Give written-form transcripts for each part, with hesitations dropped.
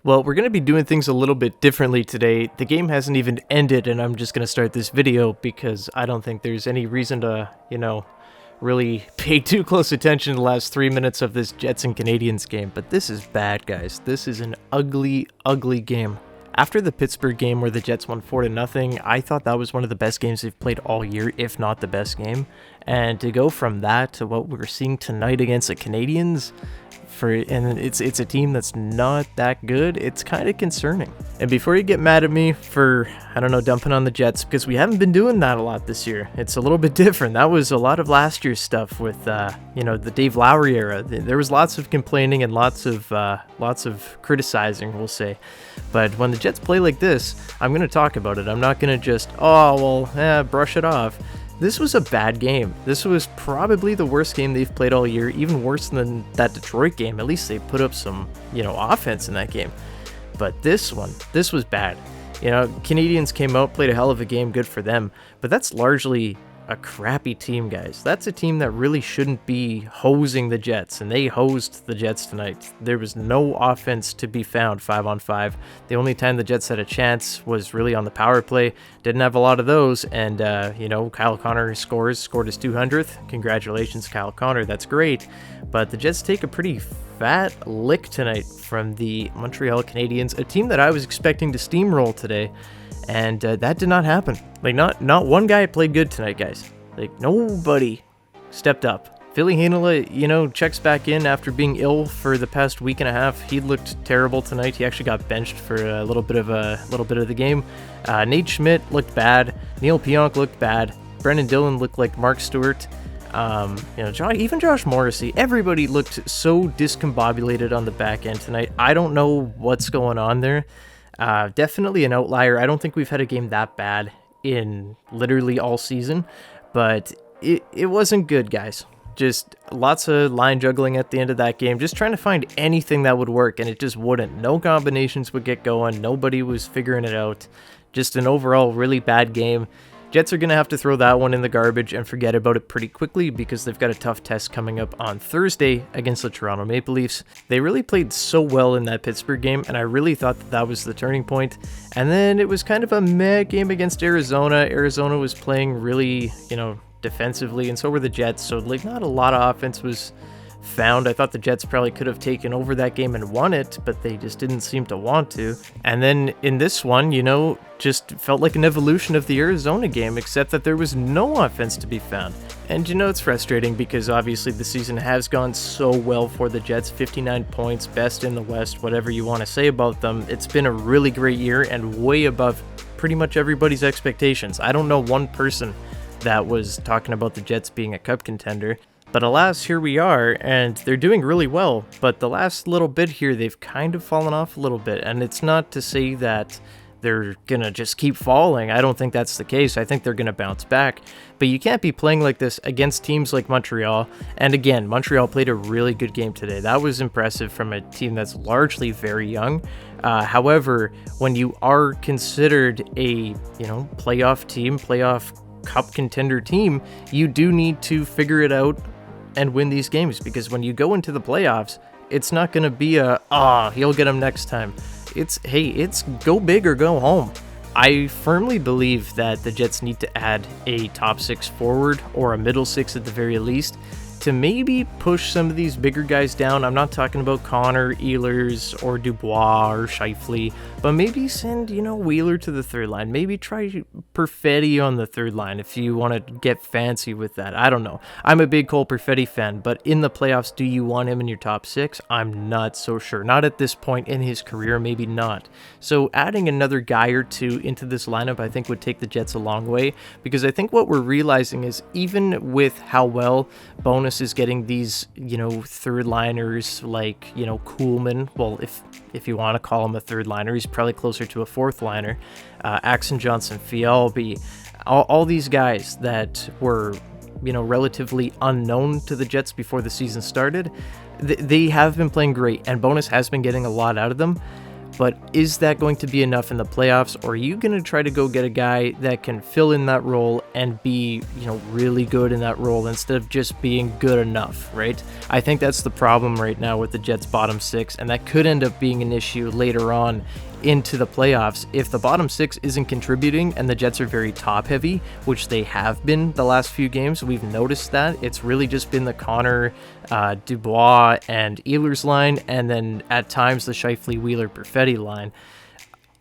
Well, we're going to be doing things a little bit differently today. The game hasn't even ended, and I'm just going to start this video because I don't think there's any reason to, really pay too close attention to the last 3 minutes of this Jets and Canadiens game. But this is bad, guys. This is an ugly, ugly game. After the Pittsburgh game where the Jets won 4-0, I thought that was one of the best games they've played all year, if not the best game. And to go from that to what we're seeing tonight against the Canadiens, and it's a team that's not that good, it's kind of concerning. And before you get mad at me for, dumping on the Jets, because we haven't been doing that a lot this year. It's a little bit different. That was a lot of last year's stuff with, the Dave Lowry era. There was lots of complaining and lots of criticizing, we'll say. But when the Jets play like this, I'm going to talk about it. I'm not going to just, brush it off. This was a bad game. This was probably the worst game they've played all year, even worse than that Detroit game. At least they put up some, offense in that game. But this was bad. Canadians came out, played a hell of a game, good for them. But that's largely a crappy team, guys. That's a team that really shouldn't be hosing the Jets, and they hosed the Jets tonight. There was no offense to be found 5-on-5. The only time the Jets had a chance was really on the power play. Didn't have a lot of those, and Kyle Connor scored his 200th. Congratulations, Kyle Connor. That's great. But the Jets take a pretty fat lick tonight from the Montreal Canadiens, a team that I was expecting to steamroll today. And that did not happen. Like, not one guy played good tonight, guys. Like, nobody stepped up. Philly Heinola, checks back in after being ill for the past week and a half. He looked terrible tonight. He actually got benched for a little bit of the game. Nate Schmidt looked bad. Neil Pionk looked bad. Brendan Dillon looked like Mark Stewart. Even Josh Morrissey. Everybody looked so discombobulated on the back end tonight. I don't know what's going on there. Definitely an outlier. I don't think we've had a game that bad in literally all season, but it wasn't good, guys. Just lots of line juggling at the end of that game, just trying to find anything that would work, and it just wouldn't. No combinations would get going. Nobody was figuring it out. Just an overall really bad game. Jets are going to have to throw that one in the garbage and forget about it pretty quickly because they've got a tough test coming up on Thursday against the Toronto Maple Leafs. They really played so well in that Pittsburgh game, and I really thought that was the turning point. And then it was kind of a meh game against Arizona. Arizona was playing really, defensively, and so were the Jets. So, not a lot of offense was found. I thought the Jets probably could have taken over that game and won it, but they just didn't seem to want to. And then in this one, just felt like an evolution of the Arizona game, except that there was no offense to be found. And it's frustrating because obviously the season has gone so well for the Jets. 59 points, best in the West, whatever you want to say about them. It's been a really great year and way above pretty much everybody's expectations. I don't know one person that was talking about the Jets being a cup contender. But alas, here we are, and they're doing really well. But the last little bit here, they've kind of fallen off a little bit. And it's not to say that they're going to just keep falling. I don't think that's the case. I think they're going to bounce back. But you can't be playing like this against teams like Montreal. And again, Montreal played a really good game today. That was impressive from a team that's largely very young. However, when you are considered a, playoff team, playoff cup contender team, you do need to figure it out and win these games, because when you go into the playoffs, it's not going to be he'll get them next time. It's go big or go home. I firmly believe that the Jets need to add a top 6 forward or a middle 6 at the very least to maybe push some of these bigger guys down. I'm not talking about Connor, Ehlers, or Dubois, or Scheifele, but maybe send, Wheeler to the third line. Maybe try Perfetti on the third line if you want to get fancy with that. I don't know. I'm a big Cole Perfetti fan, but in the playoffs, do you want him in your top 6? I'm not so sure. Not at this point in his career, maybe not. So adding another guy or two into this lineup, I think would take the Jets a long way, because I think what we're realizing is even with how well Bonus is getting these, third liners like, Kuhlman. Well, if you want to call him a third liner, he's probably closer to a fourth liner. Axon Johnson, Fialbi, all these guys that were, relatively unknown to the Jets before the season started, they have been playing great, and Bonus has been getting a lot out of them. But is that going to be enough in the playoffs, or are you going to try to go get a guy that can fill in that role and be, really good in that role instead of just being good enough, right? I think that's the problem right now with the Jets' bottom six, and that could end up being an issue later on into the playoffs if the bottom six isn't contributing and the Jets are very top heavy, which they have been the last few games. We've noticed that it's really just been the Connor, Dubois, and Ehlers line, and then at times the Scheifele, Wheeler, Perfetti line.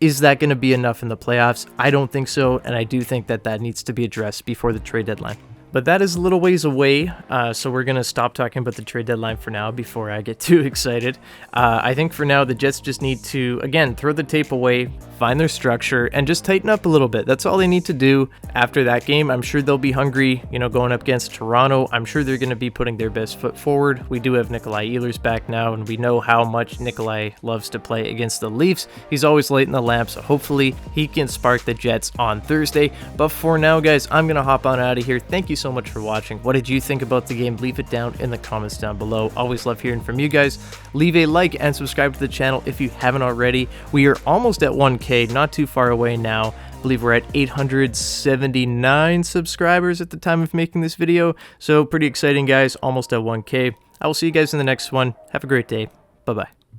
Is that going to be enough in the playoffs? I don't think so, and I do think that needs to be addressed before the trade deadline. But that is a little ways away, so we're going to stop talking about the trade deadline for now before I get too excited. I think for now, the Jets just need to, again, throw the tape away, find their structure, and just tighten up a little bit. That's all they need to do. After that game, I'm sure they'll be hungry, going up against Toronto. I'm sure they're going to be putting their best foot forward. We do have Nikolai Ehlers back now, and we know how much Nikolai loves to play against the Leafs. He's always lighting the lamp, so hopefully he can spark the Jets on Thursday. But for now, guys, I'm going to hop on out of here. Thank you so much for watching. What did you think about the game? Leave it down in the comments down below. Always love hearing from you guys. Leave a like and subscribe to the channel if you haven't already. We are almost at 1K, not too far away now. I believe we're at 879 subscribers at the time of making this video. So pretty exciting, guys. Almost at 1K. I will see you guys in the next one. Have a great day. Bye-bye.